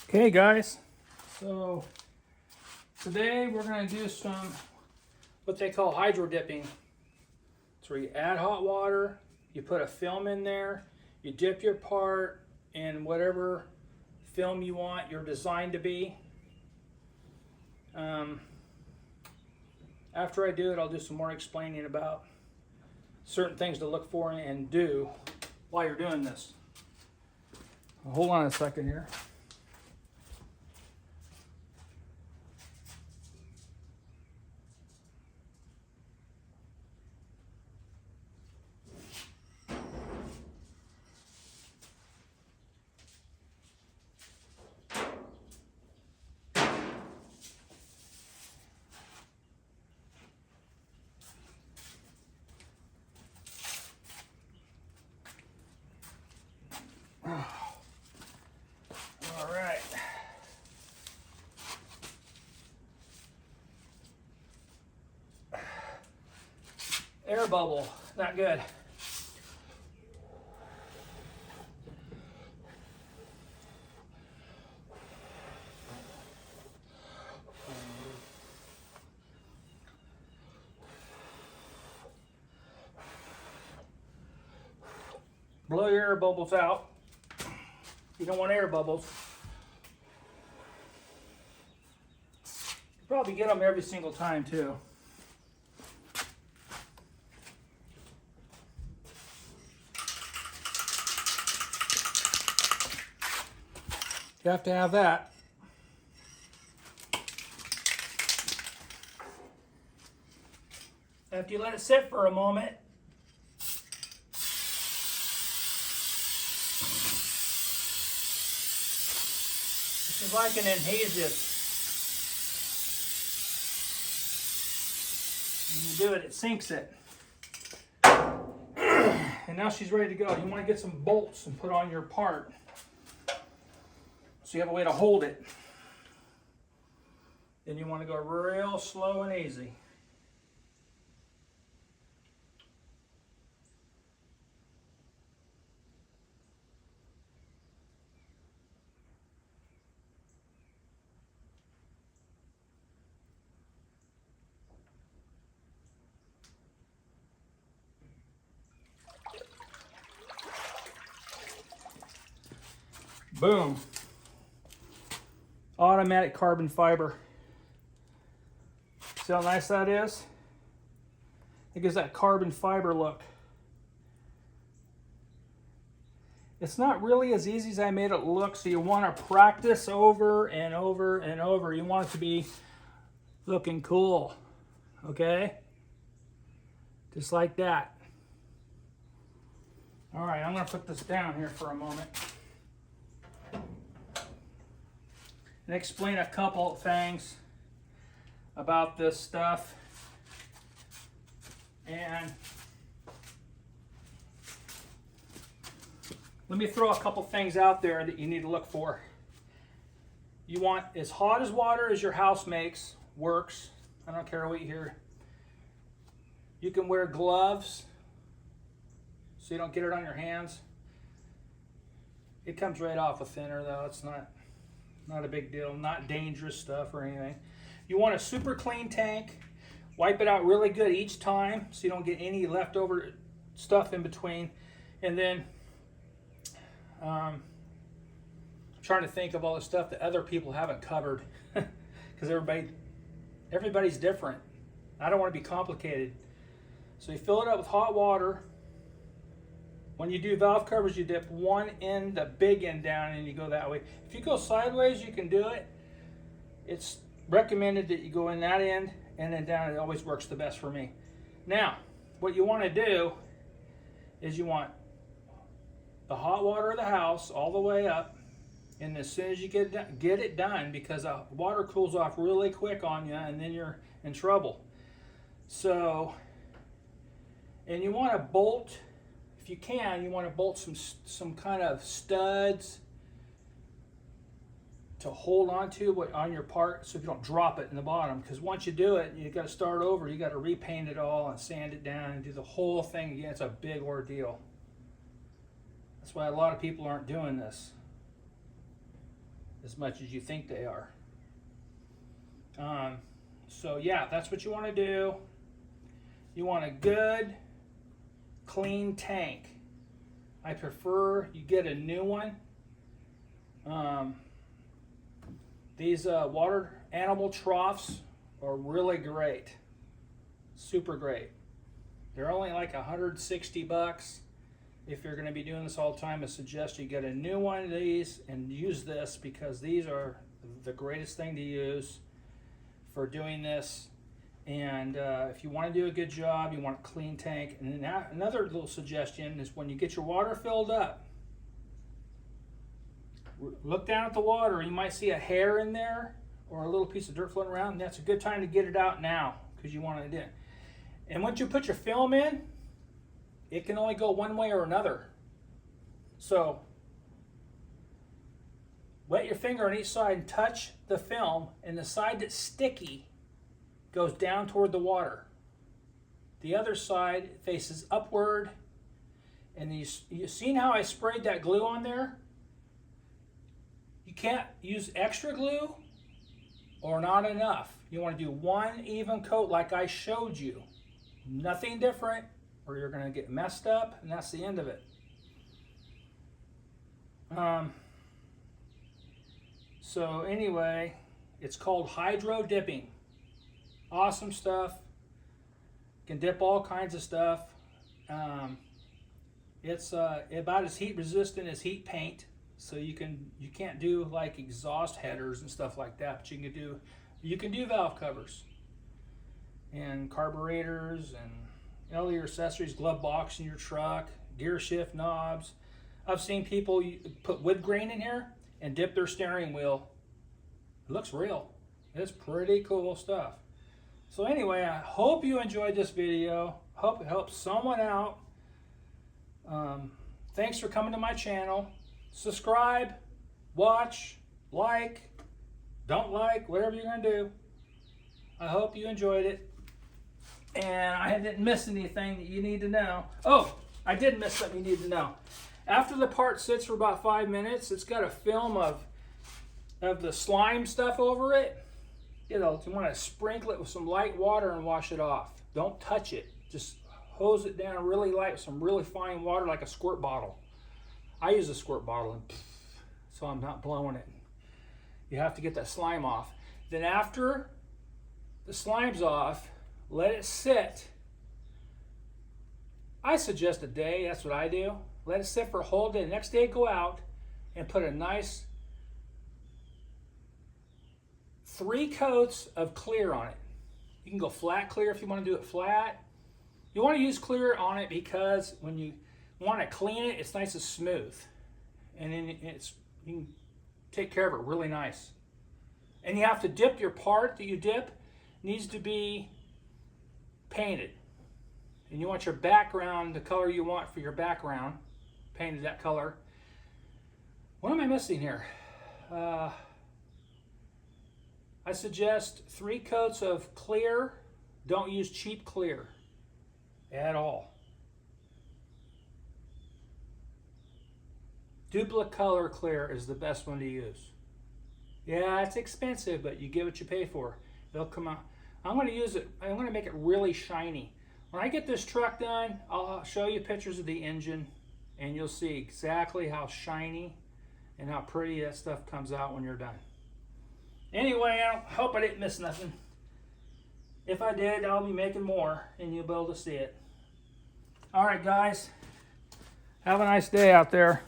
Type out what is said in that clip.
Okay guys, so today we're going to do some what they call hydro dipping. It's where you add hot water, you put a film in there, you dip your part in whatever film you want your design to be. After I do it, I'll do some more explaining about certain things to look for and do while you're doing this. Hold on a second here. All right. Air bubble, not good. Blow your air bubbles out. You don't want air bubbles. You probably get them every single time too. You have to have that. After you let it sit for a moment, this is like an adhesive. When you do it, it sinks it. And now she's ready to go. You want to get some bolts and put on your part, so you have a way to hold it. Then you want to go real slow and easy. Boom. Automatic carbon fiber. See how nice that is? It gives that carbon fiber look. It's not really as easy as I made it look, so you want to practice over and over and over. You want it to be looking cool, okay? Just like that. All right, I'm gonna put this down here for a moment and explain a couple of things about this stuff. And let me throw a couple things out there that you need to look for. You want as hot as water as your house makes, works. I don't care what you hear. You can wear gloves so you don't get it on your hands. It comes right off a thinner though. It's not a big deal, not dangerous stuff or anything. You want a super clean tank. Wipe it out really good each time so you don't get any leftover stuff in between. And then I'm trying to think of all the stuff that other people haven't covered because everybody's different. I don't want to be complicated. So you fill it up with hot water. When you do valve covers, you dip one end, the big end down, and you go that way. If you go sideways, you can do it. It's recommended that you go in that end and then down. It always works the best for me. Now, what you want to do is you want the hot water of the house all the way up, and as soon as you get it done, because the water cools off really quick on you, and then you're in trouble. So, and you want to bolt. If you can, you want to bolt some kind of studs to hold onto on your part so you don't drop it in the bottom. Because once you do it, you got to start over. You got to repaint it all and sand it down and do the whole thing again. It's a big ordeal. That's why a lot of people aren't doing this. as much as you think they are. So yeah, that's what you want to do. You want a good, clean tank. I prefer you get a new one. These water animal troughs are really great. Super great. They're only like $160. If you're going to be doing this all the time, I suggest you get a new one of these and use this, because these are the greatest thing to use for doing this. And if you want to do a good job, you want a clean tank. And then another little suggestion is, when you get your water filled up, look down at the water. You might see a hair in there or a little piece of dirt floating around. And that's a good time to get it out now, because you want it in. And once you put your film in, it can only go one way or another. So wet your finger on each side and touch the film, and the side that's sticky goes down toward the water. The other side faces upward. And you seen how I sprayed that glue on there? You can't use extra glue or not enough. You want to do one even coat like I showed you. Nothing different, or you're going to get messed up, and that's the end of it. So anyway, it's called hydro dipping. Awesome stuff. You can dip all kinds of stuff. It's about as heat resistant as heat paint. So you can't do like exhaust headers and stuff like that, but you can do valve covers and carburetors and all your accessories, glove box in your truck, gear shift knobs. I've seen people put wood grain in here and dip their steering wheel. It looks real. It's pretty cool stuff. So anyway, I hope you enjoyed this video. Hope it helps someone out. Thanks for coming to my channel. Subscribe, watch, like, don't like, whatever you're going to do. I hope you enjoyed it. And I didn't miss anything that you need to know. Oh, I did miss something you need to know. After the part sits for about 5 minutes, it's got a film of the slime stuff over it. You want to sprinkle it with some light water and wash it off. Don't touch it. Just hose it down really light with some really fine water, like a squirt bottle. I use a squirt bottle, and so I'm not blowing it. You have to get that slime off. Then after the slime's off, let it sit. I suggest a day. That's what I do. Let it sit for a whole day. The next day, go out and put a nice 3 coats of clear on it. You can go flat clear if you want to do it flat. You want to use clear on it because when you want to clean it, it's nice and smooth. And then you can take care of it really nice. And you have to dip your part that you dip, needs to be painted. And you want your background, the color you want for your background, painted that color. What am I missing here? I suggest 3 coats of clear. Don't use cheap clear at all. Duplicolor clear is the best one to use. Yeah, it's expensive, but you get what you pay for. They'll come out. I'm going to use it. I'm going to make it really shiny. When I get this truck done, I'll show you pictures of the engine, and you'll see exactly how shiny and how pretty that stuff comes out when you're done. Anyway, I hope I didn't miss nothing. If I did, I'll be making more, and you'll be able to see it. All right, guys. Have a nice day out there.